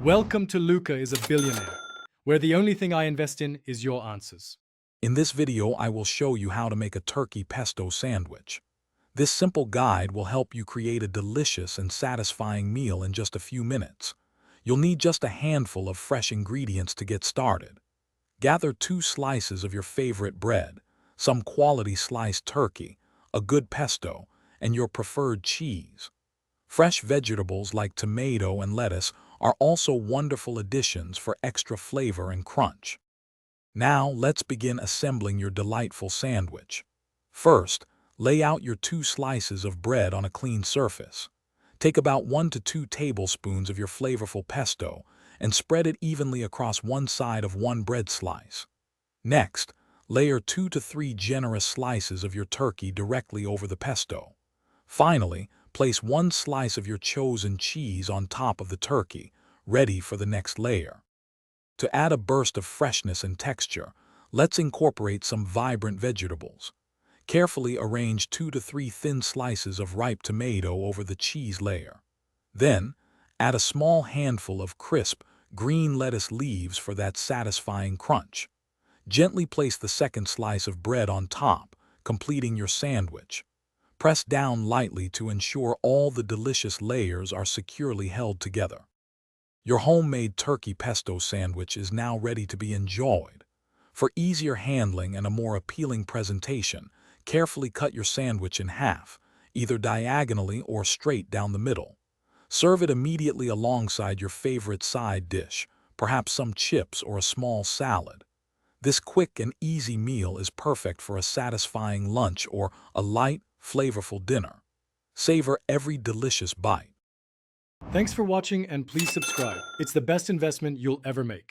Welcome to Luca is a Billionaire, where the only thing I invest in is your answers. In this video, I will show you how to make a turkey pesto sandwich. This simple guide will help you create a delicious and satisfying meal in just a few minutes. You'll need just a handful of fresh ingredients to get started. Gather 2 slices of your favorite bread, some quality sliced turkey, a good pesto, and your preferred cheese. Fresh vegetables like tomato and lettuce are also wonderful additions for extra flavor and crunch. Now, let's begin assembling your delightful sandwich. First, lay out your 2 slices of bread on a clean surface. Take about 1 to 2 tablespoons of your flavorful pesto and spread it evenly across one side of one bread slice. Next, layer 2 to 3 generous slices of your turkey directly over the pesto. Finally, place 1 slice of your chosen cheese on top of the turkey, ready for the next layer. To add a burst of freshness and texture, let's incorporate some vibrant vegetables. Carefully arrange 2 to 3 thin slices of ripe tomato over the cheese layer. Then, add a small handful of crisp, green lettuce leaves for that satisfying crunch. Gently place the second slice of bread on top, completing your sandwich. Press down lightly to ensure all the delicious layers are securely held together. Your homemade turkey pesto sandwich is now ready to be enjoyed. For easier handling and a more appealing presentation, carefully cut your sandwich in half, either diagonally or straight down the middle. Serve it immediately alongside your favorite side dish, perhaps some chips or a small salad. This quick and easy meal is perfect for a satisfying lunch or a light, flavorful dinner. Savor every delicious bite. Thanks for watching and please subscribe. It's the best investment you'll ever make.